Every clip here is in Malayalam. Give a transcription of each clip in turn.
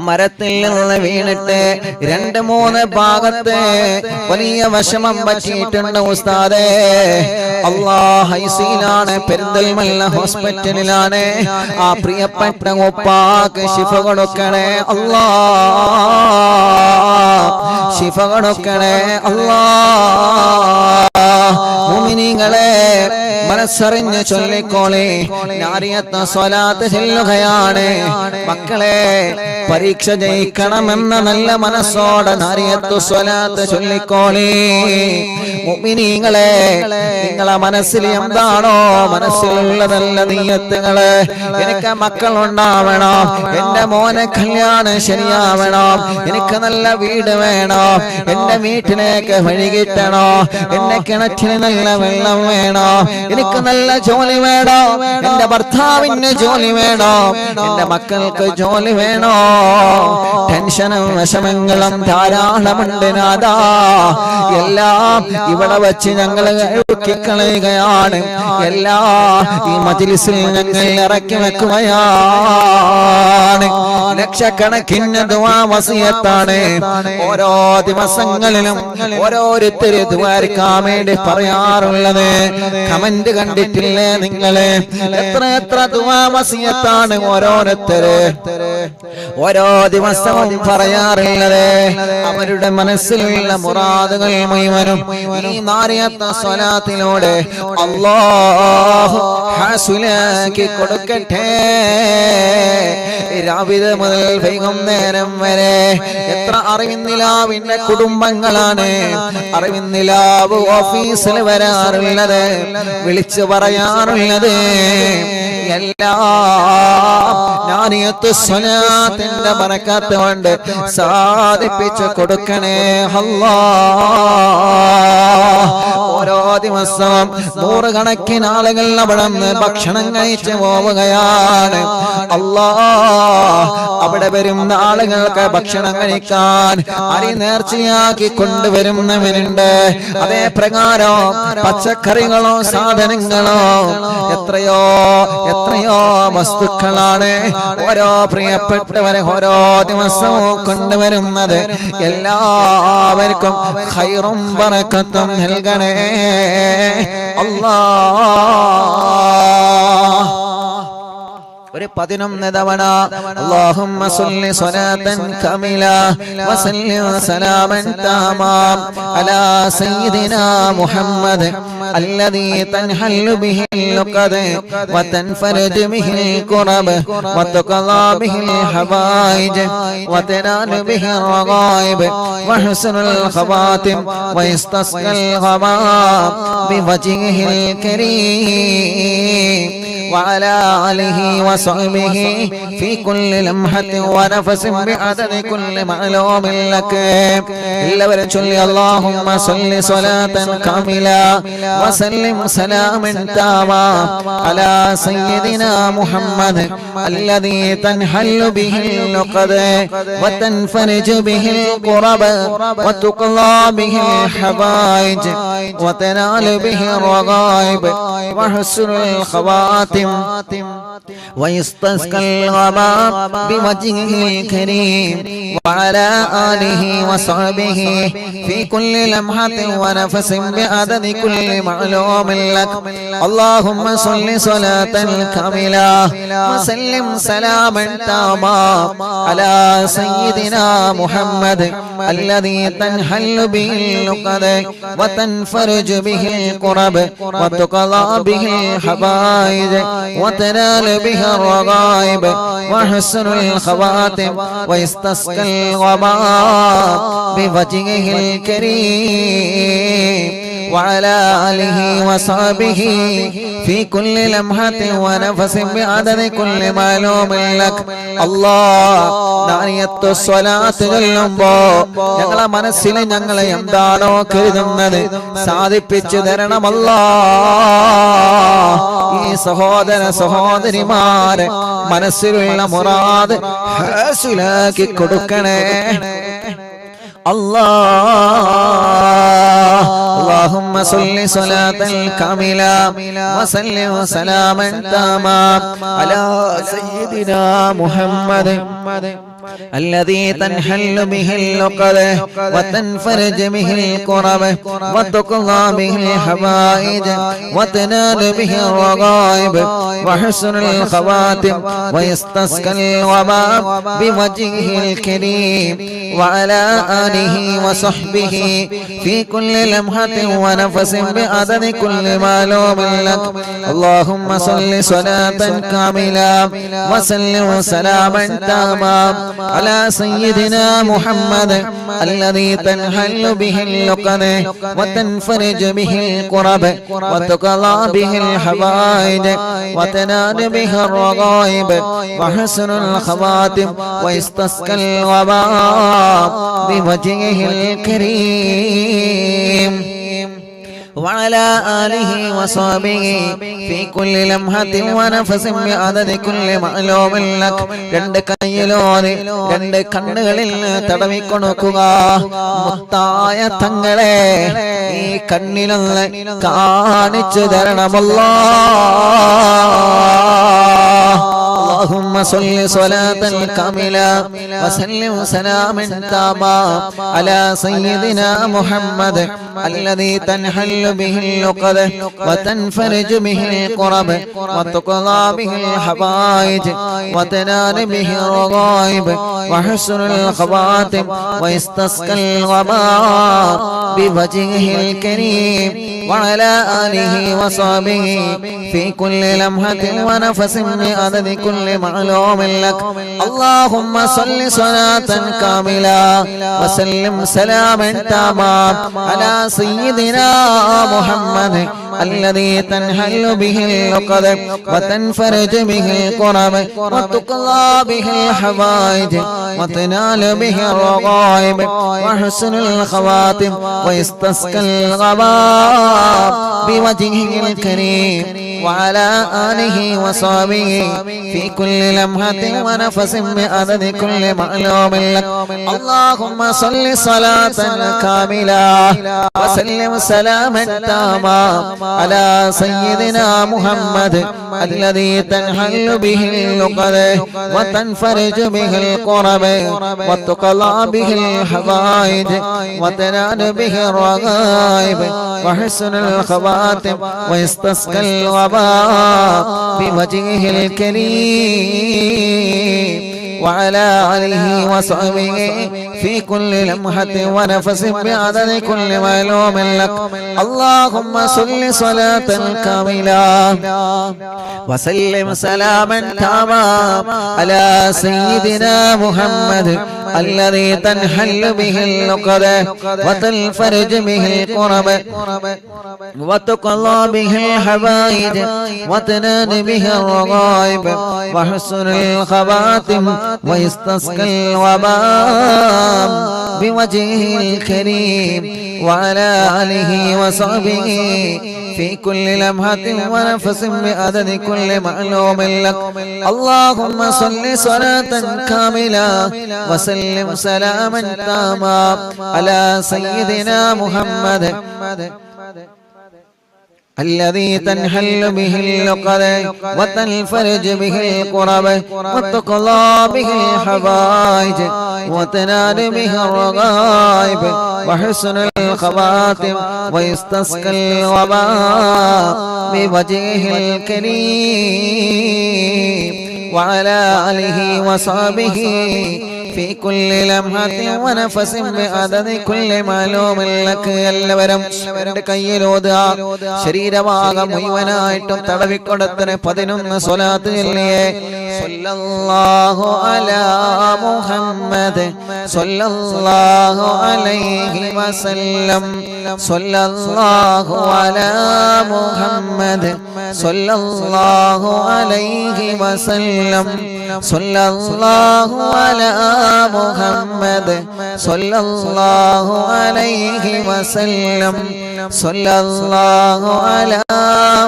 മരത്തിൽ നിന്ന് വീണിട്ട് 2-3 ഭാഗത്ത് വലിയ വിഷമം പറ്റിയിട്ടുണ്ട് ഉസ്താദേ. അല്ലാഹ് ഐസിയിലാണ്, പെരിന്തൽമണ്ണ ഹോസ്പിറ്റലിലാണ്. ആ പ്രിയപ്പെട്ട ഉപ്പാക്ക് ശിഫ കൊടുക്കണേ അല്ലാഹ്, ശിഫ കൊടുക്കണേ അല്ലാഹ്. മുഅ്മിനീങ്ങളെ മനസ്സറിഞ്ഞ് ചൊല്ലിക്കോളെ, നാരിയത്ത് സ്വലാത്ത് ചൊല്ലുകയാണ്. മക്കളെ പരീക്ഷ ജയിക്കണമെന്ന നല്ല മനസ്സോടെ നാരിയത്ത് സ്വലാത്ത് ചൊല്ലിക്കോളെ. മുഅ്മിനീങ്ങളെ നിങ്ങളെ മനസ്സിൽ എന്താണോ മനസ്സിലുള്ളതല്ല നിയ്യത്തുകള്. എനിക്ക് മക്കളുണ്ടാവണം, എന്റെ മോനെ കല്യാണം ശരിയാവണം, എനിക്ക് നല്ല വീട് വേണം, എന്റെ വീട്ടിലേക്ക് വഴി കിട്ടണോ, എന്റെ കിണറ്റിന് നല്ല വെള്ളം വേണോ, എനിക്ക് നല്ല ജോലി വേണോ, എന്റെ ഭർത്താവിന് ജോലി വേണോ, എന്റെ മക്കൾക്ക് ജോലി വേണോ. ടെൻഷനും വിഷമങ്ങളും ധാരാളമുണ്ട് നാദാ. എല്ലാം ഇവിടെ വെച്ച് ഞങ്ങൾ കളയുകയാണ്. ഈ മജ്‌ലിസിൽ ഞങ്ങൾ ഇറക്കി വെക്കുകയാണ്. ലക്ഷക്കണക്കിന് ദുആ വസിയത്താണ് ഓരോ ദിവസങ്ങളിലും ഓരോരുത്തര് ദുആർക്കാൻ വേണ്ടി പറയാറുള്ളത്. കമന്റ് കണ്ടിട്ടില്ലേ നിങ്ങള്? എത്ര ദുആ വസിയത്താണ് ഓരോരുത്തര് ഓരോ ദിവസവും പറയാറുള്ളത്. അവരുടെ മനസ്സിലുള്ള മുറാദുകൾ മുഴുവനും ഈ നാരിയത്ത് സ്വലാത്തിലൂടെ അല്ലാഹു ഹാസിലാക്കി കൊടുക്കട്ടെ. രാവിലെ മുതൽ വൈകുന്നേരം വരെ എത്ര അറിവിന്നിലാവിന്റെ കുടുംബങ്ങളാണ് അറിവിന്നിലാവ് ഓഫീസിൽ വരാറുള്ളത്, വിളിച്ചു പറയാറുള്ളത്. എല്ലാം നാരിയത്ത് സ്വലാത്തിന്റെ ബറക്കത്ത് കൊണ്ട് സാധിപ്പിച്ചു കൊടുക്കണേ അല്ലാഹ്. ഓരോ ദിവസവും 100 കണക്കിന് ആളുകൾ അവിടെ നിന്ന് ഭക്ഷണം കഴിച്ചു പോവുകയാണ്. അല്ലാഹ് അവിടെ വരുന്ന ആളുകൾക്ക് ഭക്ഷണം കഴിക്കാൻ അരി നേർച്ചയാക്കി കൊണ്ടുവരുന്നവനുണ്ട്. അതേ പ്രകാരം പച്ചക്കറികളോ സാധനങ്ങളോ എത്രയോ വസ്തുക്കളാണ് ഓരോ പ്രിയപ്പെട്ടവരെ ഓരോ ദിവസവും കൊണ്ടുവരുന്നത്. എല്ലാവർക്കും ഖൈറും ബറക്കത്തും നൽകണേ അല്ലാഹ്. ഒരു 11 തവണ അല്ലാഹുമ്മ സ്വല്ലി സ്വലാത്തൻ കമില വസല്ലിം സലാമൻ തമാം അലാ സയ്യിദിനാ മുഹമ്മദ് الذي تنحل به اللقد وتنفرج به الكرب وتقضى به الحوائج وتنال به الرغائب وحسن الخواتم ويستسقى الغمام بوجهه الكريم وعلى آله وصحبه في كل لمحة ونفس بعدد كل معلوم لك. എല്ലാവരും ചൊല്ലി اللهم صل صلاة كاملة وسلم سلاما تاما على سيدنا محمد الذي تنحل به اللقد وتنفرج به الكرب وتقضى به الحوائج وتنال به الرغائب وحسن الخواتم ويستسقى الغمام بوجهه الكريم وعلى آله وصحبه في كل لمحة ونفس بعدد كل معلوم لك. اللهم صل صلاة كاملة وسلم سلاما تاما على سيدنا محمد الذي تنحل به اللقد وتنفرج به الكرب وتقضى به الحوائج وتنال به الرغائب وحسن الخواتم ويستسقى الغمام بوجهه الكريم وعلى آله وصحبه في كل لمحة ونفس بعدد كل معلوم لك. അല്ലാഹ് നാരിയത്ത് സ്വലാത്ത് ചൊല്ലുമ്പോ ഞങ്ങളെ മനസ്സിൽ ഞങ്ങളെ എന്താണോ കരുതുന്നത് സാധിപ്പിച്ചു തരണം അല്ലാഹ്. ഈ സഹോദര സഹോദരിമാരെ മനസ്സിലുള്ള മുറാദ് ഹാസിലാക്കി കൊടുക്കണേ അല്ലാഹ്. اللهم صل صلاة كاملة وسلم سلاما تاما على سيدنا محمد الذي تنحل به اللقد وتنفرج به الكرب وتقضى به الحوائج وتنال به الرغائب وحسن الخواتم ويستسقى الوباء بوجهه الكريم وعلى آله وصحبه في كل لمحة ونفس بعدد كل معلوم لك. اللهم صل صلاة كاملة وسلم سلاما تاما على سيدنا محمد الذي تنحل به اللقد وتنفرج به الكرب وتقضى به الحوائج وتنال به الرغائب وحسن الخواتم ويستسقى الوباء بوجهه الكريم وعلى آله وصحبه في كل لمحة ونفس بعدد كل معلوم لك. രണ്ട് കൈയിലോടെ രണ്ട് കണ്ണുകളിൽ തടവിക്കൊടുക്കുക. മുത്തായ തങ്ങളെ ഈ കണ്ണിലൊന്ന് കാണിച്ചു തരണമല്ലോ. اللهم صل صلاة كاملة وسلم سلاما تاما على سيدنا محمد الذي تنحل به اللقد وتنفرج به الكرب وتقضى به الحوائج وتنال به الرغائب وحسن الخواتم ويستسقى الوباء بوجهه الكريم وعلى آله وصحبه في كل لمحة ونفس بعدد كل معلوم لك. اللهم صل صلاة كاملة وسلم سلاما تاما على سيدنا محمد الذي تنحل به اللقد وتنفرج به الكرب وتقضى به الحوائج وتنال به الرغائب وحسن الخواتم ويستسقى الغباء بوجهه الكريم وعلى آله وصحبه في كل لمحة ونفس بعدد كل معلوم لك. اللهم صل صلاة كاملة وسلم سلاما تاما على سيدنا محمد الذي تنحل به اللقد وتنفرج به الكرب وتقضى به الحوائج وتنال به الرغائب وحسن الخواتم ويستسقى الوباء بوجهه الكريم وعلى آله وصحبه في كل لمحة ونفس بعدد كل معلوم لك. اللهم صل صلاة كاملة وسلم سلاما تاما على سيدنا محمد الذي تنحل به اللقد وتنفرج به الكرب وتقضى به الحوائج وتنال به الرغائب وحسن الخواتم ويستسقى الوباء بوجهه الكريم وعلى آله وصحبه في كل لمحة ونفس بعدد كل معلوم لك. اللهم صل صلاة كاملة وسلم سلاما تاما على سيدنا محمد الذي تنحل به اللقد وتنفرج به الكرب وتقضى به الحوائج وتنال به الرغائب وحسن الخواتم ويستسقى الوباء بوجهه الكريم وعلى آله وصحبه في كل لمحة ونفس بعدد كل معلوم لك. എല്ലാവരും കയ്യിലോതുക. ശരീരഭാഗം മുഴുവനായിട്ടും തടവിക്കൊടുത്തിന് 11 സ്വലാത്ത് ചൊല്ലിയേ. സല്ലല്ലാഹു അലാ മുഹമ്മദ് സല്ലല്ലാഹു അലൈഹി വസല്ലം സല്ലല്ലാഹു അലാ മുഹമ്മദ് സല്ലല്ലാഹു അലൈഹി വസല്ലം സല്ലല്ലാഹു അലാ മുഹമ്മദ് സല്ലല്ലാഹു അലൈഹി വസല്ലം സല്ലല്ലാഹു അലാ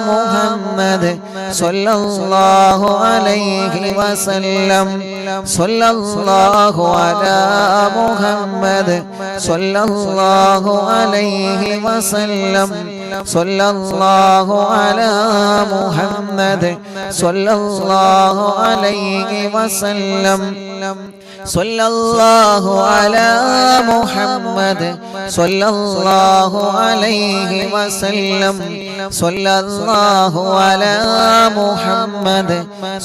മുഹമ്മദ് സല്ലല്ലാഹു അലൈഹി വസല്ലം സല്ലല്ലാഹു അലാ മുഹമ്മദ് സല്ലല്ലാഹു അലൈഹി വസല്ലം സല്ലല്ലാഹു അലാ മുഹമ്മദ് സല്ലല്ലാഹു അലൈഹി വസല്ലം സല്ലല്ലാഹു അലാ മുഹമ്മദ് സല്ലല്ലാഹു അലൈഹി വസല്ലം സല്ലല്ലാഹു അലാ മുഹമ്മദ്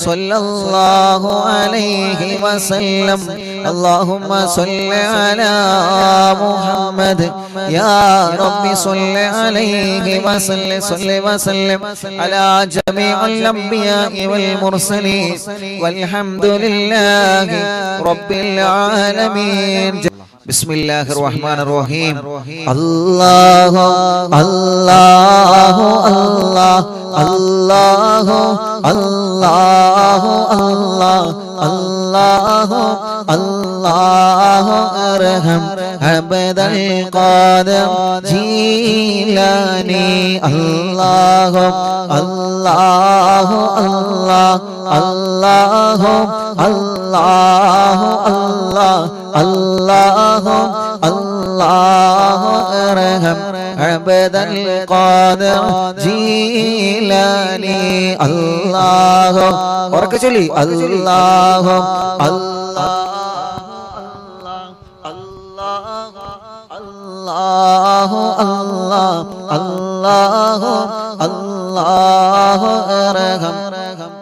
സല്ലല്ലാഹു അലൈഹി വസല്ലം اللهم صل على محمد يا رب صل عليه وسلم صل وسلم على جميع الأنبياء والمرسلين والحمد لله رب العالمين بسم الله الرحمن الرحيم الله الله الله الله الله الله الله الله أرحم عبد القادر جيلاني الله الله الله الله الله الله الله الله أرحم عبد القادر جيلاني الله وركجلي الله الله الله الله الله الله أرحم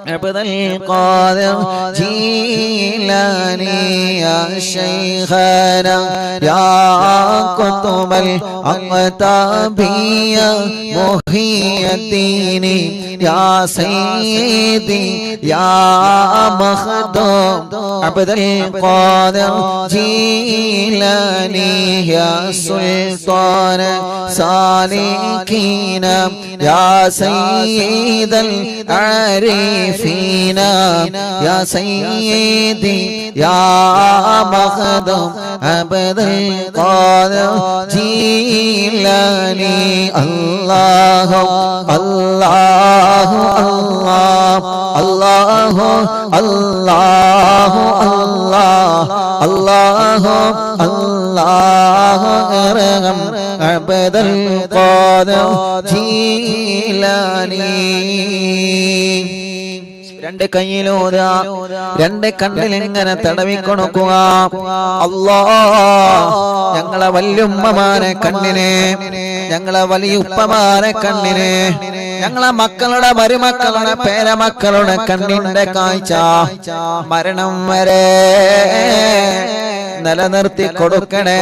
عبد القادر جيلاني يا شيخنا يا قطب الأقطابية محي الدين يا سيدي يا مخدوم عبد القادر جيلاني يا سلطان سالكين يا سيد العارفين يا سيدي يا مخدوم عبد القادر جيلاني الله الله الله الله الله الله الله أرحم عبد القادر جيلاني രണ്ട് കയ്യിലൂതാ രണ്ട് കണ്ണിലിങ്ങനെ തടവിക്കൊടുക്കുക അല്ലാഹ് ഞങ്ങളെ വല്യുമ്മമാരെ കണ്ണിനെ ഞങ്ങളെ വലിയുപ്പമാരെ കണ്ണിനെ ഞങ്ങളെ മക്കളുടെ മരുമക്കളുടെ പേരമക്കളുടെ കണ്ണിന്റെ കാഴ്ച മരണം വരെ നിലനിർത്തി കൊടുക്കണേ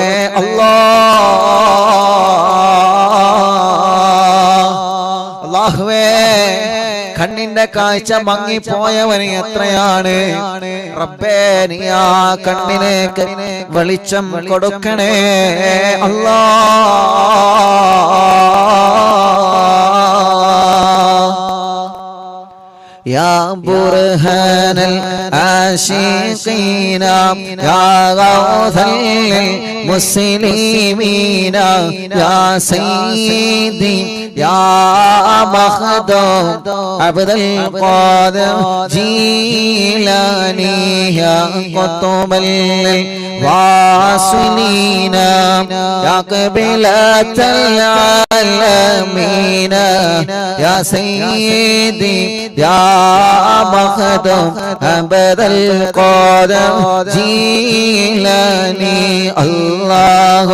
അല്ലാഹുവേ കണ്ണിന്റെ കാഴ്ച മങ്ങിപ്പോയവന് എത്രയാണ് റബ്ബേ നീ ആ കണ്ണിലേക്ക് വെളിച്ചം കൊടുക്കണേ يا برهان العاشقين يا غوث للمسلمين يا سيدي يا مخدوم عبد القادر جيلاني يا قطب الواصلين يا قبلة العالمين يا سيدي يا مخدوم عبد القادر جيلاني الله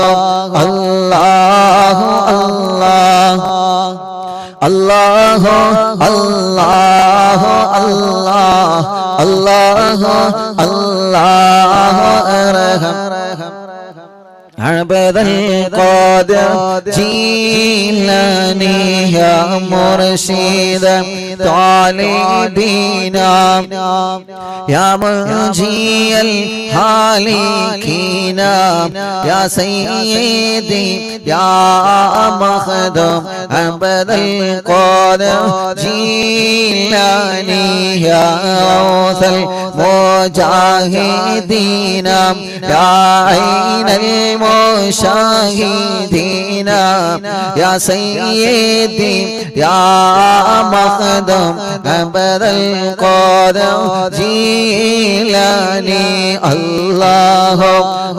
الله الله الله الله الله الله الله أرحم عبد القادر جيلاني يا مرشد طالبين يا منجي الهالكين يا سيدي يا مخدوم عبد القادر جيلاني يا غوث المجاهدين يا عين المشاهدين يا سيدي يا مخدوم عبد القادر جيلاني الله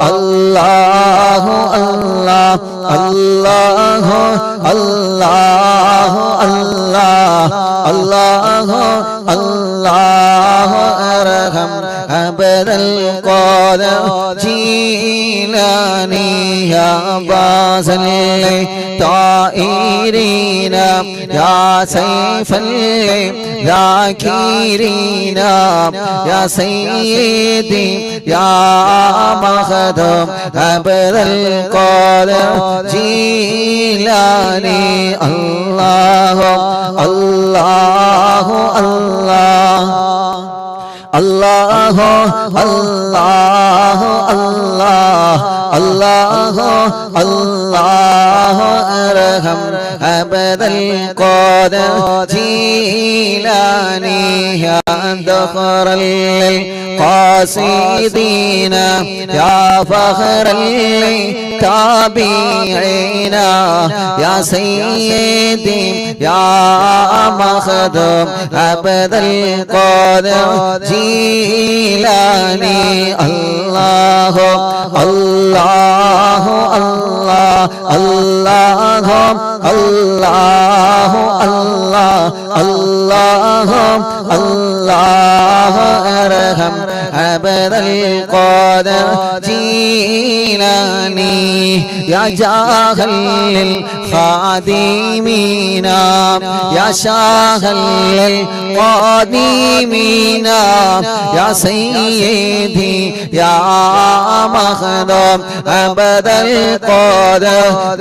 الله الله الله الله الله الله الله أرحم عبد القادر القادر جيلاني يا باز الطائرين يا سيف الذاكرين يا سيدي يا مخدوم عبد القادر جيلاني الله الله الله الله الله الله الله الله أرحم عبد القادر جيلاني يا ذخر القاصدين يا فخر التابعين يا سيدي يا مخدوم عبد القادر جيلاني الله الله الله الله الله الله الله الله أرحم عبد القادر جيلاني يا جاهل الخادمين يا شاهل القادمين يا سيدي يا مخدوم عبد القادر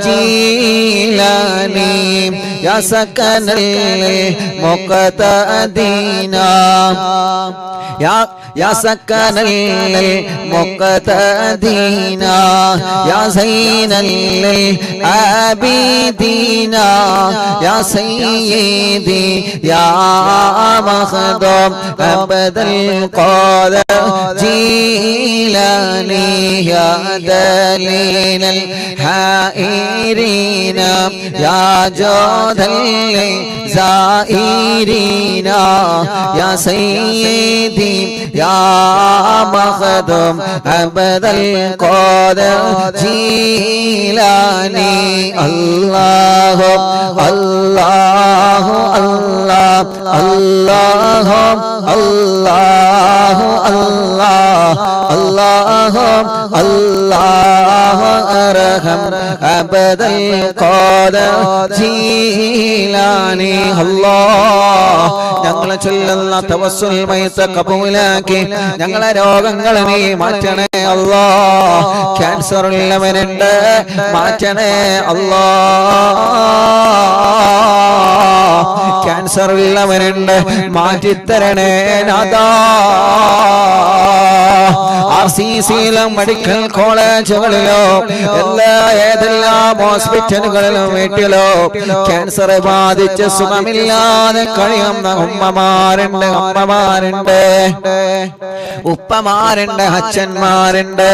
جيلاني يا سكن المقتدين يا سكن المقتدين يا زين العابدين يا سيدي يا مخدوم عبد القادر جيلاني يا دليل الحائرين يا جود الزائرين يا سيدي يا مخدوم عبد القادر جيلاني الله الله الله الله الله الله الله الله أرحم عبد القادر جيلاني الله ഞങ്ങളെ ചൊല്ലുന്ന തവസ്സുൽ മയ്ത കബൂലാക്കി ഞങ്ങളെ രോഗങ്ങളെ നീ മാറ്റണേ അല്ലാഹ് ക്യാൻസർ ഉള്ളവനുണ്ട് മാറ്റണേ അല്ലാഹ് ക്യാൻസർ ഉള്ളവനുണ്ട് മാറ്റിത്തരണേ നാഥാ RCCയിലും മെഡിക്കൽ കോളേജുകളിലോ ഏതെല്ലാം ഹോസ്പിറ്റലുകളിലും വീട്ടിലോ ക്യാൻസർ ബാധിച്ച് സുഖമില്ലാതെ കഴിയുന്ന ഉമ്മമാരുണ്ട് അമ്മമാരുണ്ട് ഉപ്പമാരുണ്ട് അച്ഛന്മാരുണ്ട്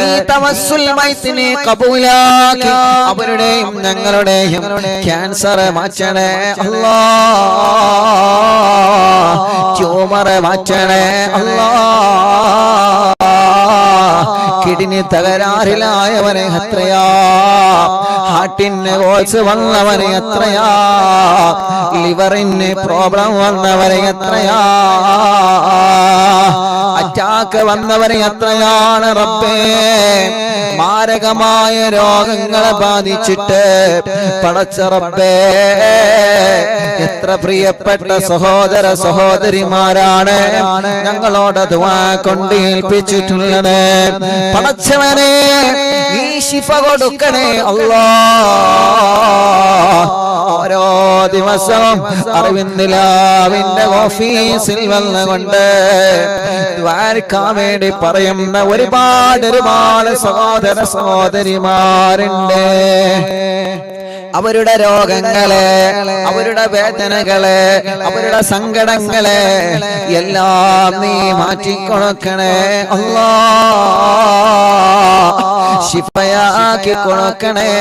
ഈ തവസ്സുൽ മയ്തിനെ കബൂലാക്കി അവരുടെയും ഞങ്ങളുടെയും ക്യാൻസർ മാറ്റണേ അല്ലാഹ് ട്യൂമർ മാറ്റണേ അല്ലാഹ് കിഡ്നി തകരാറിലായവനെ എത്രയാ ഹാർട്ടിന് വോൾസ് വന്നവനെ എത്രയാ ലിവറിന് പ്രോബ്ലം വന്നവനെ എത്രയാ അറ്റാക്ക് വന്നവനെ എത്രയാണ് റബ്ബേ മാരകമായ രോഗങ്ങളെ ബാധിച്ചിട്ട് പടച്ച റബ്ബേ എത്ര പ്രിയപ്പെട്ട സഹോദര സഹോദരിമാരാണ് ഞങ്ങളോട് ദുആ കൊണ്ട് ഏൽപ്പിച്ചിട്ടുള്ളത് പടച്ചവനെ നീ ശിഫ കൊടുക്കണേ അല്ലാഹ് ഓരോ ദിവസവും അറിവിന്ദിലാവിന്റെ ഓഫീസിൽ വന്നുകൊണ്ട് ദ്വാരക്കാൻ വേണ്ടി പറയുന്ന ഒരുപാട് സഹോദര സഹോദരിമാരുണ്ട് അവരുടെ രോഗങ്ങളെ അവരുടെ വേദനകളെ അവരുടെ സങ്കടങ്ങളെ എല്ലാം നീ മാറ്റിക്കൊടുക്കണേ അല്ലാഹ് ശിഫയാക്കി കൊടുക്കണേ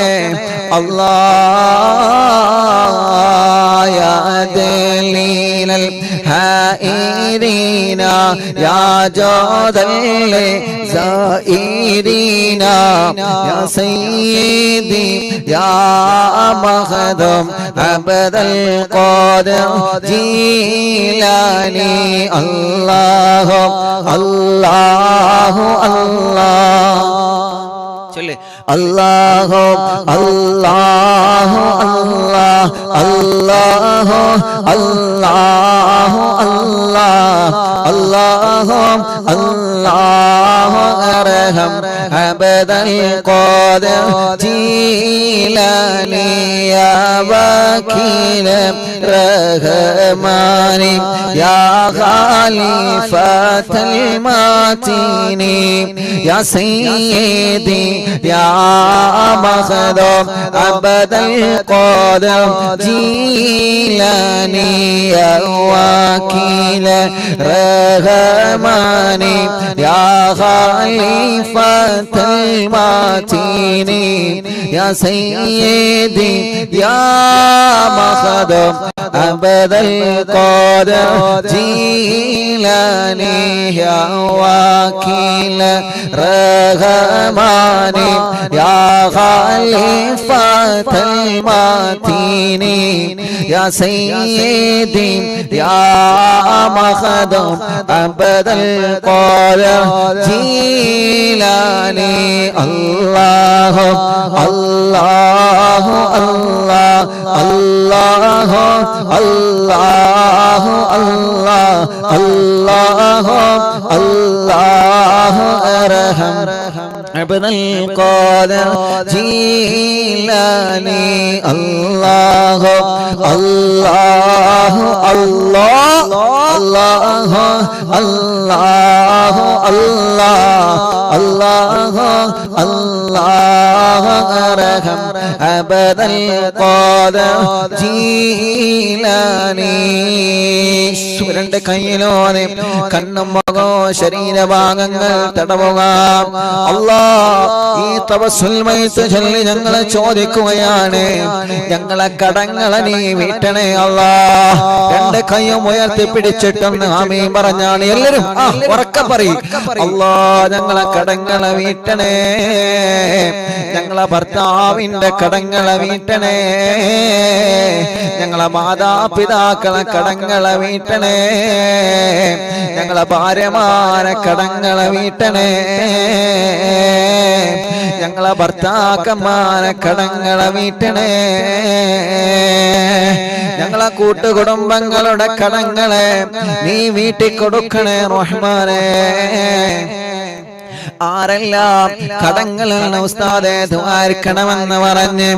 അല്ലാഹ് يا دليل الحائرين يا جود الزائرين يا سيدي يا مخدوم عبد القادر جيلاني الله الله الله الله الله الله الله الله الله الله الله أرحم عبد القادر جيلاني يا وكيل الرحمن يا خليفة المتين يا سيدي يا مخدوم عبد القادر جيلاني يا وكيل الرحمن يا خليفة المتين يا سيدي يا مخدوم عبد القادر جيلاني يا وكيل الرحمن يا خليفة المتين يا سيدي يا مخدوم عبد القادر جيلاني الله الله الله الله الله الله الله الله أرحم عبد القادر جيلاني الله الله الله الله الله الله الله الله أرحم عبد القادر جيلاني സുരന്റെ കയ്യിലോനെ കണ്ണും മുഖോ ശരീരഭാഗങ്ങൾ തടവുക അല്ലാഹ് ഈ തവസ്സുൽ മൈത്ത് ചൊല്ലി ഞങ്ങളെ ചോദിക്കുകയാണ് ഞങ്ങളെ കടങ്ങളെ നീ വീട്ടണേ അല്ലാഹ് രണ്ട് കൈയും ഉയർത്തി പിടിച്ചിട്ടൊന്ന് ആമീൻ പറഞ്ഞാണ് എല്ലാവരും ഉറക്കെ പറയും അല്ലാഹ് ഞങ്ങളെ കടങ്ങളെ വീട്ടണേ ഞങ്ങളെ ഭർത്താവിന്റെ കടങ്ങളെ വീട്ടണേ ഞങ്ങളെ മാതാപിതാക്കളെ കടങ്ങളെ വീട്ടണേ ഞങ്ങളെ ഭാര്യമാരെ കടങ്ങളെ വീട്ടണേ ഞങ്ങളെ ഭർത്താക്കന്മാരെ കടങ്ങളെ വീട്ടണേ ഞങ്ങളെ കൂട്ടുകുടുംബങ്ങളുടെ കടങ്ങളെ നീ വീട്ടിക്കൊടുക്കണേ റഹ്മാനേ ആരെല്ലാം കടങ്ങളാണ് ഉസ്താദേ ദ്വാരിക്കണമെന്ന് പറഞ്ഞ്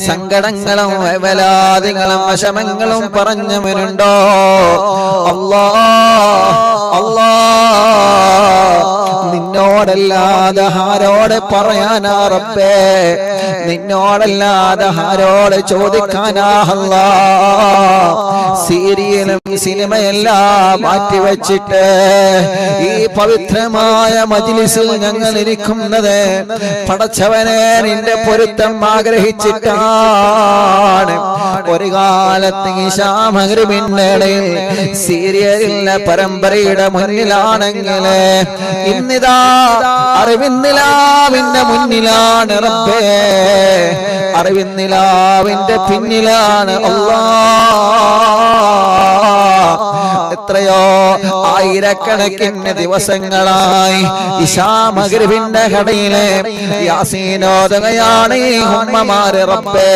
സങ്കടങ്ങളും വേവലാദികളും വിഷമങ്ങളും പറഞ്ഞവരുണ്ടോ അല്ലാഹ് അല്ലാഹ് നിന്നോടല്ലാതെ ആരോട് പറയാനാ റബ്ബേ നിന്നോടല്ലാതെ ആരോട് ചോദിക്കാനാ അല്ലാഹ് സീരിയലും സിനിമയെല്ലാം മാറ്റിവെച്ചിട്ട് ഈ പവിത്രമായ മജ്ലിസിൽ ഞങ്ങൾ ഇരിക്കുന്നത് പടച്ചവനെ നിന്റെ പൊരുത്തം ആഗ്രഹിച്ചിട്ടാണ് ഒരു കാലത്ത് ഈശാ മഗ്രിബിന്റെ ഇടയിൽ സീരിയലിന്റെ പരമ്പരയുടെ മുന്നിലാണെങ്കിൽ ഇന്നിതാ അറിവിന്നിലാവിന്റെ മുന്നിലാണ് റബ്ബേ അറിവിന്നിലാവിന്റെ പിന്നിലാണ് അല്ലാഹ് എത്രയോ ആയിരക്കണക്കിന് ദിവസങ്ങളായി ഇശാ മഗ്രിബിന്റെ കടയിലെ യാസീനോദകയാണ് ഈ ഉമ്മമാര് റബ്ബേ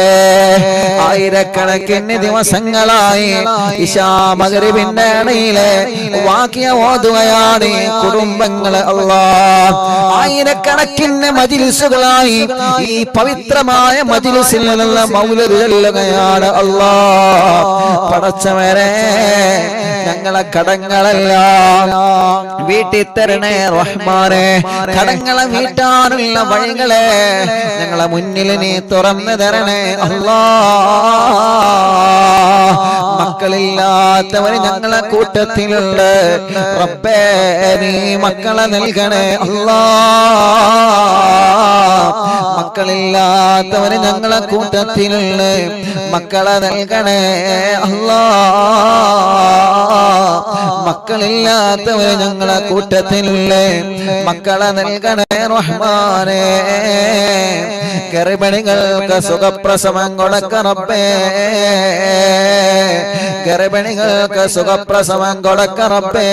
ആയിരക്കണക്കിന് ദിവസങ്ങളായി ഇശാ മഗ്രിബിന്റെ കടയിലെ വാക്യ ഓതുകയാണ് കുടുംബങ്ങളെ അല്ലാഹ് ആയിരക്കണക്കിന് മജ്ലിസുകളായി ഈ പവിത്രമായ മജ്ലിസിൽ നിന്നുള്ള മൗലിദ് ചൊല്ലുകയാണ് അല്ലാഹ് പടച്ചവനെ ഞങ്ങളെ കടങ്ങളെല്ലാം വീട്ടിൽ തരണേ റഹ്മാനെ കടങ്ങളെ വീട്ടാനുള്ള വഴികളെ ഞങ്ങളെ മുന്നിൽ നീ തുറന്നു തരണേ അല്ലാഹ് മക്കളില്ലാത്തവര് ഞങ്ങളെ കൂട്ടത്തിലുണ്ട് റബ്ബേ നീ മക്കളെ നൽകണേ അല്ലാഹ് മക്കളില്ലാ മക്കളില്ലാത്തവര് ഞങ്ങളെ കൂട്ടത്തിലുള്ള മക്കളെ നൽകണേ അല്ലാ. മക്കളില്ലാത്തവര് ഞങ്ങളെ കൂട്ടത്തിലുള്ള മക്കളെ നൽകണേ റഹ്മാനേ. ഗർഭിണികൾക്ക് സുഖപ്രസവം കൊടുക്ക റബ്ബേ. ഗർഭിണികൾക്ക് സുഖപ്രസവം കൊടുക്ക റബ്ബേ.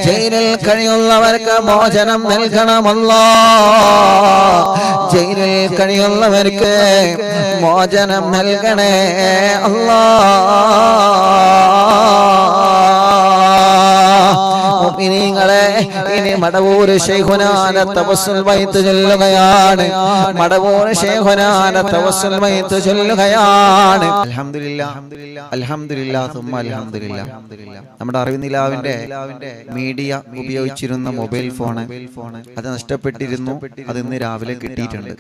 ജയിലിൽ കഴിയുന്നവർക്ക് മോചനം നൽകണമല്ലോ. ജയിലിൽ കഴിയുന്നവർക്ക് മോചനം നൽകണേ അല്ലാ. മുഅ്മിനീങ്ങളെ, ഇനി മടവൂർ ശൈഖുനാന്റെ തവസ്സുൽ ബൈത്ത് ചൊല്ലുകയാണ്. മടവൂർ ശൈഖുനാന്റെ തവസ്സുൽ ബൈത്ത് ചൊല്ലുകയാണ്. അൽഹംദുലില്ലാഹ് അൽഹംദുലില്ലാഹ് സുമ്മ അൽഹംദുലില്ലാഹ്. നമ്മുടെ അറിവിനിലാവിന്റെ മീഡിയ ഉപയോഗിച്ചിരുന്ന മൊബൈൽ ഫോണ് അത് നഷ്ടപ്പെട്ടിരുന്നു. അത് ഇന്ന് രാവിലെ കിട്ടിയിട്ടുണ്ട്.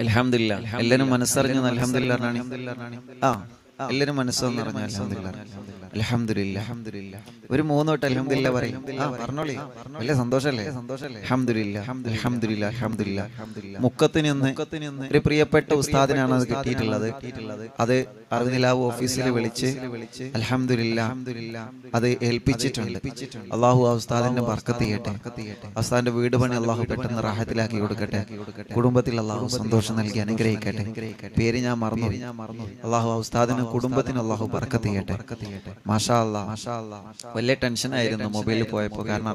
അൽഹംദുലില്ലാഹ്. എല്ലാവരും മനസ്സറിഞ്ഞു അൽഹംദുലില്ലാഹ്. എല്ലാവരും മനസ്സെന്ന് പറഞ്ഞാൽ അൽഹംദുലില്ലാഹ്. ഒരു 3 വട്ടം അൽഹംദുലില്ലാഹ് പറയും. പറഞ്ഞോളി, വലിയ സന്തോഷല്ലേ? അൽഹംദുലില്ലാഹ് അൽഹംദുലില്ലാഹ് അൽഹംദുലില്ലാഹ്. മുക്കത്തിന് ഒരു പ്രിയപ്പെട്ട ഉസ്താദിനാണ് അത് കിട്ടിയിട്ടുള്ളത്. അത് അറിവിനിലാവ് ഓഫീസിൽ വിളിച്ച് അൽഹംദുലില്ലാഹ് അത് ഏൽപ്പിച്ചിട്ടുണ്ട്. അള്ളാഹു ആ ഉസ്താദിന്റെ ബർക്കത്ത് ചെയ്യട്ടെ. ഉസ്താദിന്റെ വീട് പണി അള്ളാഹു പെട്ടെന്ന് റാഹത്തിലാക്കി കൊടുക്കട്ടെ. കുടുംബത്തിൽ അള്ളാഹു സന്തോഷം നൽകി അനുഗ്രഹിക്കട്ടെ. പേര് ഞാൻ മറന്നു. അള്ളാഹു ആ ഉസ്താദിന് കുടുംബത്തിന് അള്ളാഹു ബർക്കത്ത് ചെയ്യട്ടെ. മാഷാ അല്ലാഹ്. വലിയ ടെൻഷൻ ആയിരുന്നു മൊബൈലിൽ പോയപ്പോ. കാരണം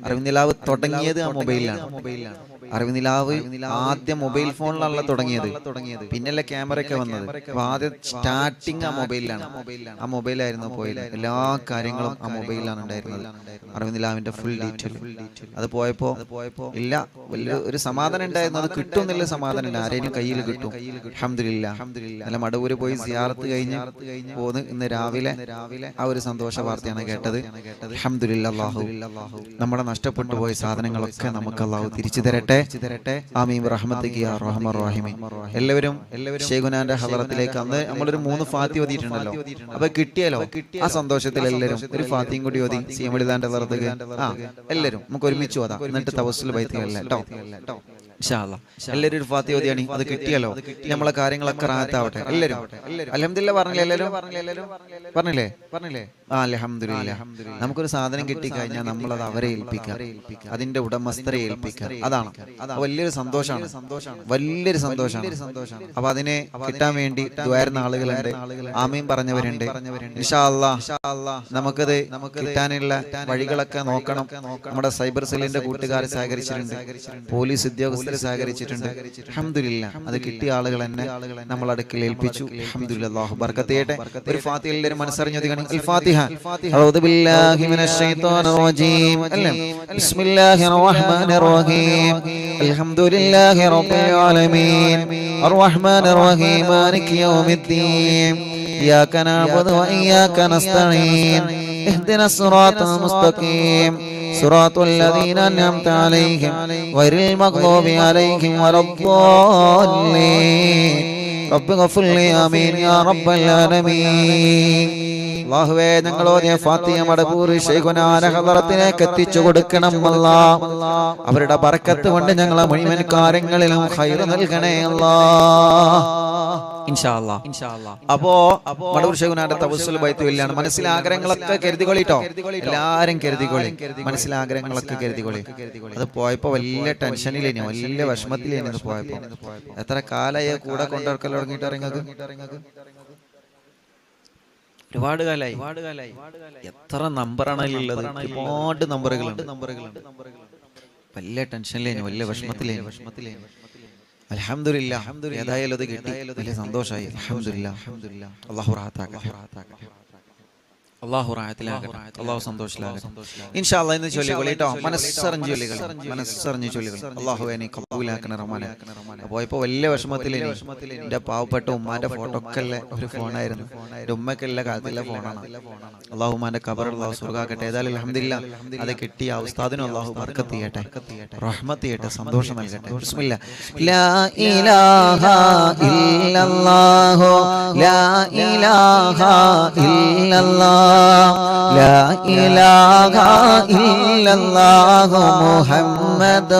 അറിവിനിലാവ് തുടങ്ങിയത് ആ മൊബൈലിലാണ്. അറിവിനിലാവ് ആദ്യം മൊബൈൽ ഫോണിലാണല്ലോ തുടങ്ങിയത്. പിന്നല്ലേ ക്യാമറ ഒക്കെ വന്നത്. അപ്പൊ ആദ്യം സ്റ്റാർട്ടിങ് ആ മൊബൈലിലാണ്. ആ മൊബൈലായിരുന്നു പോയത്. എല്ലാ കാര്യങ്ങളും ആ മൊബൈലിലാണ് ഉണ്ടായിരുന്നത്. അറിവിനിലാവിന്റെ ഫുൾ ഡീറ്റെയിൽ അത് പോയപ്പോ ഇല്ല, വലിയ ഒരു സമാധാനം ഉണ്ടായിരുന്നു. അത് കിട്ടും എന്നുള്ള സമാധാനം ഉണ്ട്. ആരെയും കയ്യിൽ കിട്ടും. അൽഹംദുലില്ലാഹ്. നല്ല മടവൂര് പോയി സിയാറത്ത് കഴിഞ്ഞ് പോന്ന് ഇന്ന് രാവിലെ ആ ഒരു സന്തോഷ വാർത്തയാണ് കേട്ടത്. അൽഹംദുലില്ലാഹ്. അല്ലാഹു നമ്മുടെ നഷ്ടപ്പെട്ടു പോയ സാധനങ്ങളൊക്കെ നമുക്ക് അല്ലാഹു തിരിച്ചു തരട്ടെ. ആമീൻ റഹ്മത്തിക യാ റഹ്മാൻ റഹീം. എല്ലാവരും ശൈഖുനാന്റെ ഹളറത്തിലേക്ക് അന്ന് നമ്മളൊരു 3 ഫാത്തി ഓതിയിട്ടുണ്ടല്ലോ. അപ്പൊ കിട്ടിയല്ലോ. ആ സന്തോഷത്തിൽ എല്ലാവരും ഒരു ഫാത്തിയും കൂടി ഓതി സിയമലിദാന്റെ ഹളറത്തേക്ക് എല്ലാവരും നമുക്ക് ഒരുമിച്ച് ഓതാം. എന്നിട്ട് തവസ്സുൽ ബൈത്തിലല്ലേ കേട്ടോ. ഇൻഷാ അല്ലാഹ് എല്ലാവരും ഒരു ഫാത്തി ഓതിയാണ്. അത് കിട്ടിയല്ലോ. നമ്മളെ കാര്യങ്ങളൊക്കെ റാഹത്താവട്ടെ. എല്ലാവരും അൽഹംദുലില്ലാഹ് പറഞ്ഞില്ലേ? എല്ലാവരും പറഞ്ഞില്ലേ? അൽഹംദുലില്ലാഹ്. നമുക്കൊരു സാധനം കിട്ടിക്കഴിഞ്ഞാൽ നമ്മളത് അവരെ ഏൽപ്പിക്കുക, അതിന്റെ ഉടമസ്ഥരെ ഏൽപ്പിക്കുക. അതാണ് വലിയൊരു സന്തോഷമാണ്. വലിയൊരു സന്തോഷമാണ്. അപ്പൊ അതിനെ കിട്ടാൻ വേണ്ടി ദ്വാരുന്ന ആളുകളുണ്ട്. ആമീൻ പറഞ്ഞവരുണ്ട്. ഇൻഷാ അല്ലാഹ് നമുക്കത് കിട്ടാനുള്ള വഴികളൊക്കെ നോക്കണം. നമ്മുടെ സൈബർ സെല്ലിന്റെ കൂട്ടുകാർ സഹകരിച്ചിട്ടുണ്ട്. പോലീസ് ഉദ്യോഗസ്ഥർ സഹകരിച്ചിട്ടുണ്ട്. അൽഹംദുലില്ലാഹ്. അത് കിട്ടിയ ആളുകൾ തന്നെ നമ്മൾ അടുക്കൽ ഏൽപ്പിച്ചു. അൽഹംദുലില്ലാഹ്. അല്ലാഹു ബർക്കത്ത് ചെയ്യട്ടെ. ഒരു ഫാത്തിഹ എല്ലാവരും മനസ്സറിഞ്ഞു ഓതിക്കണം. അൽ ഫാത്തിഹ. അഊദു ബില്ലാഹി മിനശ് ശൈത്വാനിർ റജീം. ബിസ്മില്ലാഹിർ റഹ്മാനിർ റഹീം. അൽഹംദുലില്ലാഹി റബ്ബിൽ ആലമീൻ അർറഹ്മാനിർ റഹീം മാലികി യൗമിദ്ദീൻ ഇയ്യാക നഅ്ബുദു വ ഇയ്യാക നസ്തഈൻ ഇഹ്ദിനസ് സിറാത്തൽ മുസ്തഖീം സിറാത്തൽ ലദീന അൻഅംത അലൈഹിം ഗൈറിൽ മഗ്ദൂബി അലൈഹിം വലദ്ദാല്ലീൻ റബ്ബി ഗഫിർ ലി ആമീൻ യാ റബ്ബൽ ആലമീൻ. അല്ലാഹുവേ, ഞങ്ങൾ ഓതിയ ഫാത്തിഹ മടവൂർ ശൈഖുനാന്റെ ഹളറത്തിലേക്ക് എത്തിച്ചു കൊടുക്കണം അല്ലാഹ്. അവരുടെ ബർക്കത്ത് കൊണ്ട് ഞങ്ങളെ മുഴുവൻ കാര്യങ്ങളിലും ഖൈർ നൽകണേ അല്ലാഹ്. ഇൻഷാ അല്ലാഹ്. അപ്പോ മടവൂർ ശൈഖുനാന്റെ തവസ്സുൽ ബൈത്ത് ചൊല്ലാണ്. മനസ്സിലെ ആഗ്രഹങ്ങളൊക്കെ കരുതിക്കൊള്ളിട്ടോ. എല്ലാരും കരുതിക്കൊള്ളി. മനസ്സിലെ ആഗ്രഹങ്ങളൊക്കെ കരുതിക്കൊള്ളി. അത് പോയപ്പോ വലിയ ടെൻഷനിലേനി, വലിയ വിഷമത്തിലേനി. അത് പോയപ്പോ എത്ര കാലായി കൂടെ കൊണ്ടുവരക്കൽ തുടങ്ങിയിട്ട് ഇറങ്ങുന്നത്? ഒരുപാട് കാലായി. എത്ര നമ്പറാണ് ഉള്ളത്? ഒരുപാട് നമ്പറുകളുണ്ട്. വലിയ ടെൻഷനിലേനി, വലിയ വിഷമത്തിലേനി. അൽഹംദുലില്ലാഹ്. ഏതായാലും അത് കിട്ടി. വലിയ സന്തോഷമായി. അൽഹംദുലില്ലാഹ്. അല്ലാഹു റാഹത്താക്കട്ടെ. അല്ലാഹു റാഹത്തിലാക്കട്ടെ. അല്ലാഹു സന്തോഷത്തിലാക്കട്ടെ. ഇൻഷാ അല്ലാഹ് ഇന്ന് ചൊല്ലിക്കൊള്ളി കേട്ടോ. മനസ്സറിഞ്ഞ് ചൊല്ലികൾ. അല്ലാഹുവേ നീ കബൂലാക്കണേ റഹ്മാനേ. പോയപ്പോ വലിയ വിഷമത്തിലേനി. എന്റെ പാവപ്പെട്ട ഉമ്മാന്റെ ഫോട്ടോ ഒക്കെ ഉള്ള ഒരു ഫോണായിരുന്നു. എന്റെ ഉമ്മക്കുള്ള കാലത്തുള്ള ഫോണാണ്. അല്ലാഹു ഉമ്മാന്റെ ഖബർ അല്ലാഹു സ്വർഗ്ഗാക്കട്ടെ. ഏതായാലും അൽഹംദുലില്ലാഹ് അത് കിട്ടിയ ഉസ്താദിനും അല്ലാഹു ബർക്കത്ത് ചെയ്യട്ടെ, റഹ്മത്ത് ചെയ്യട്ടെ, സന്തോഷം നൽകട്ടെ. ബിസ്മില്ലാ. ലാ ഇലാഹ ഇല്ലല്ലാഹു ലാ ഇലാഹ ഇല്ലല്ലാഹ് لا إله إلا الله محمد محمد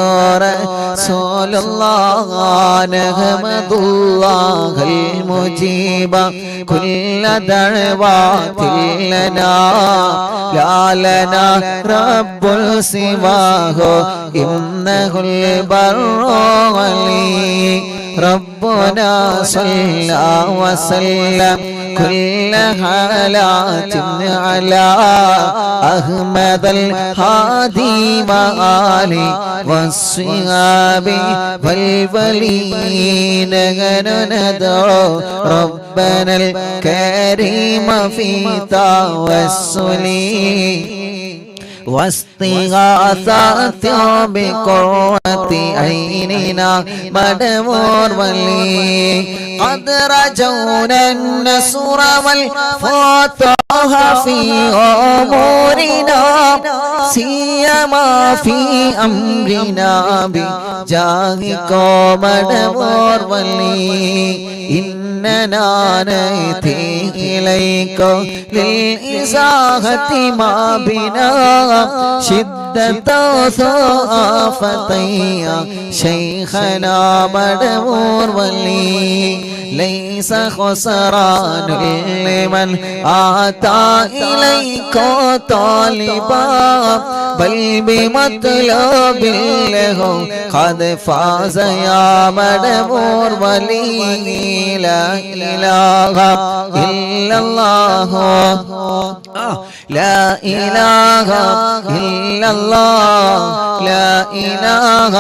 رسول الله نحمد الله المجيب كل دعوات لنا لا لنا رب سواه إنه البر ولي ربنا صلى وسلم كل حالات على أحمد الهادي وآله والصحاب والولين ندعو ربنا الكريم في توسلي واستغاثات بقرة عيننا مدمور ولي قد رجونا النصر والفتح في أمورنا سيما في أمرنا بجاهك مدمور ولي إننا نأتي إليك للإزاحة ما بنا شدة ثقافتي شيخنا مدمور ولي ليس خسران لمن آتى إليك طالبا بل بمطلب له قد فاز يا مدمور ولي لا إله إلا الله لا إله إلا الله لا إله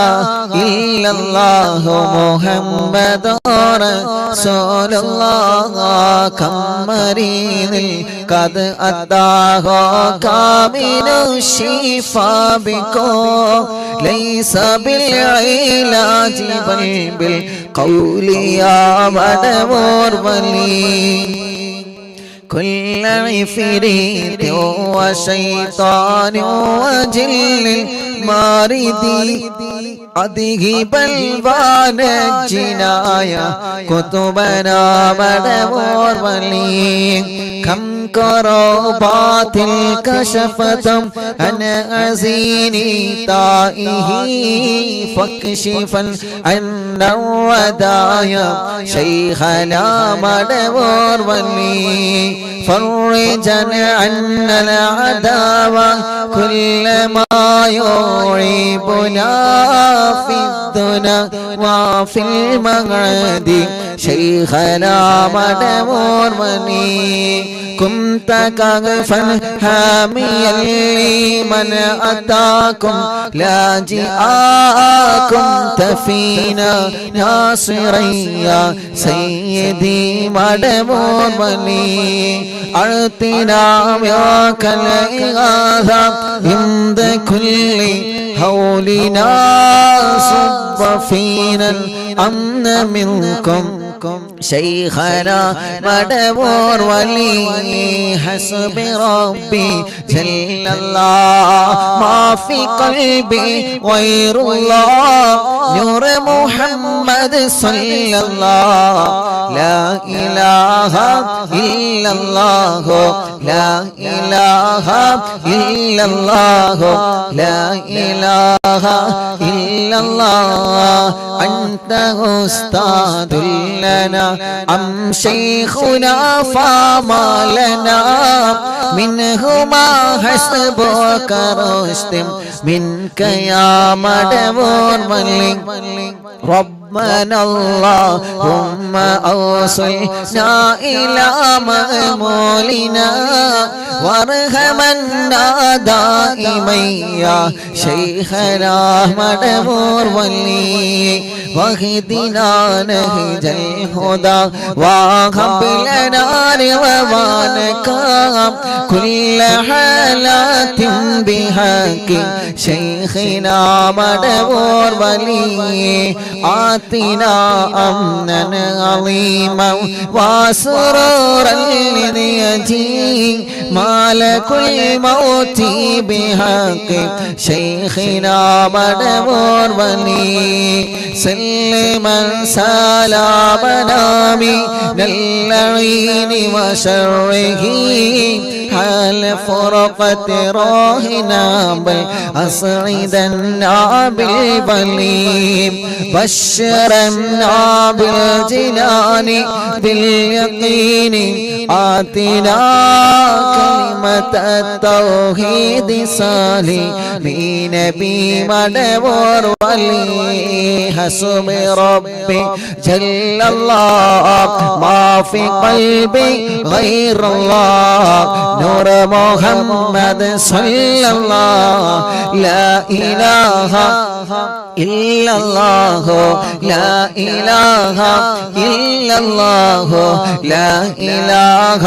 إلا الله محمد رسول الله كم مريض قد أتاه كامل الشفاء بكم ليس بالعلاج بل بالقول يا مدمور ولي كل عفريت وشيطان وجل مارد أذهب البان الجنايا كتبنا مدمور ولي كم كربات كشفتم عن أزيني تائه فاكشفا عن الودايا شيخنا مدمور ولي فرجا عنا العداوة كل ما يعيبنا في الدنا وفي المغرد شيخنا مدمور ولي كنت كغفا حاميا لمن أتاكم لاجئاكم تفينا ناصريا سيدي مدمور ولي أعطنا معك الإغاثة عند كل هولنا صب فينا الأمن منكم شيخنا مدمور ولي حسب ربي جل الله ما في قلبي غير الله نور محمد صلى الله لا إله إلا الله لا إله إلا الله لا إله إلا الله أنت أستاذ لنا أم شيخنا فما لنا منهما حسبك رشد منك يا مدمور ملك ربنا اللهم أوصلنا إلى مأمولنا وارحمنا دائما يا شيخنا مدمور ولي واهدنا نهج الهدى وهب لنا رضوانك كل حالات بحق شيخنا مدمور ولي آتنا أمنا عظيما وسرورا لنجي مالك الموت بحق شيخنا مدمور ولي سلما سلامنا من اللعين وشره حال فرقة راهنا بل أسعدنا بالبليم بشرنا بالجنان باليقين آتنا كلمة التوحيد صالحين بمدبر ولي حسب ربي جل الله ما في قلبي غير الله نور محمد صلى الله لا إله إلا الله لا إله إلا الله لا إله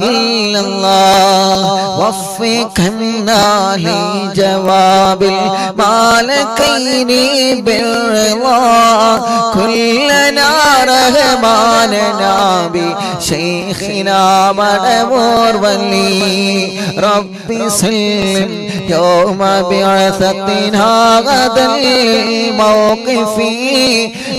إلا الله وفقنا لجواب المالكين بالرضا كلنا رحماننا بشيخنا مدبور ولي ربي سلم يوم بعثتنا غدا الموقف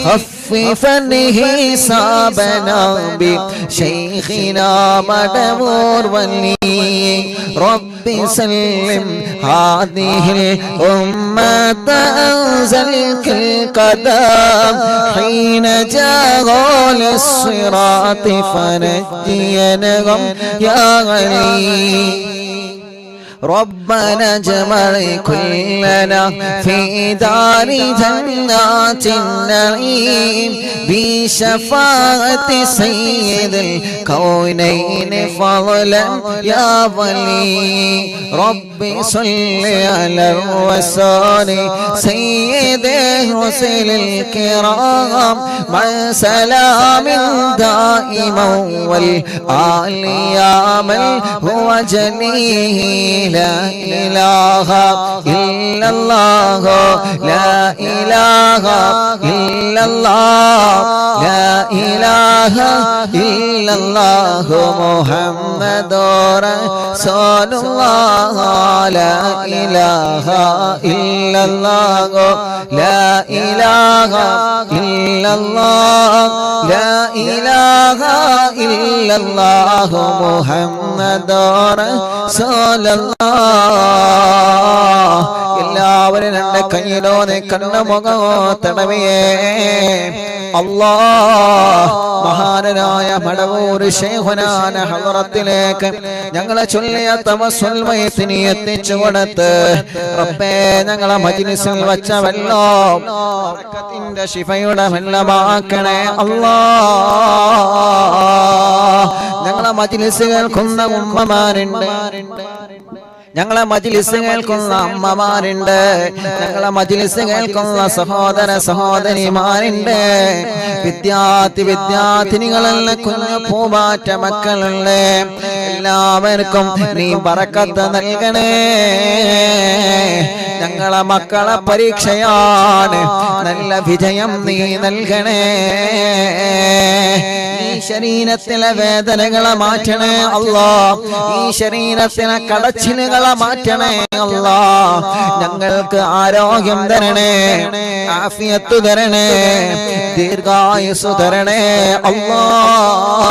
خففا حسابنا بشيخنا مدبور ولي ربي سلم هذه الأمة أنزلك القدم حين جاءوا للصراط فنجينهم يا غني ربنا اجمع كلنا في دار جنات النعيم بشفاعة سيد الكونين فضلا يا ولي ربي صل على الرسول سيد الرسل الكرام مع سلام دائما والآل يا من هو جليل لا إله إلا الله لا إله إلا الله لا إله إلا الله محمد رسول الله لا إله إلا الله لا إله إلا الله لا إله إلا الله محمد رسول الله എല്ലാവരും രണ്ട് കയ്യിലോനെ കണ്ണുമുഖോ തടവിയേ അല്ലാഹ് മഹാനായ മടവൂർ ശൈഖുനാന ഹളറത്തിലേക്ക് ഞങ്ങളെ ചൊല്ലിയ തവസ്സുൽ മയ്യത്തിനെ എത്തിച്ചു കൊടുത്ത് റബ്ബേ ഞങ്ങളെ മജ്ലിസിൽ വച്ച വെള്ളം ബറക്കത്തിന്റെ ശിഫയുടെ വെള്ളമാക്കണേ അല്ലാഹ് ഞങ്ങളെ മജ്ലിസ് കേൾക്കുന്ന ഉമ്മമാരുണ്ട് ഞങ്ങളെ മജ്ലിസ് കേൾക്കുന്ന അമ്മമാരുണ്ട് ഞങ്ങളെ മജ്ലിസ് കേൾക്കുന്ന സഹോദര സഹോദരിമാരുണ്ട് വിദ്യാർത്ഥിനികളല്ല കുഞ്ഞു പൂവാറ്റ മക്കളുണ്ട് എല്ലാവർക്കും നീ ബറക്കത്ത് നൽകണേ ഞങ്ങളെ മക്കളെ പരീക്ഷയാണ് നല്ല വിജയം നീ നൽകണേ ഈ ശരീരത്തിലെ വേദനകളെ മാറ്റണേ അല്ലാഹ് ഈ ശരീരത്തിലെ കടച്ചിലുകളെ മാറ്റണേ അല്ലാഹ് ഞങ്ങൾക്ക് ആരോഗ്യം തരണേ ആഫിയത്ത് തരണേ ദീർഘായുസ് തരണേ അല്ലാഹ്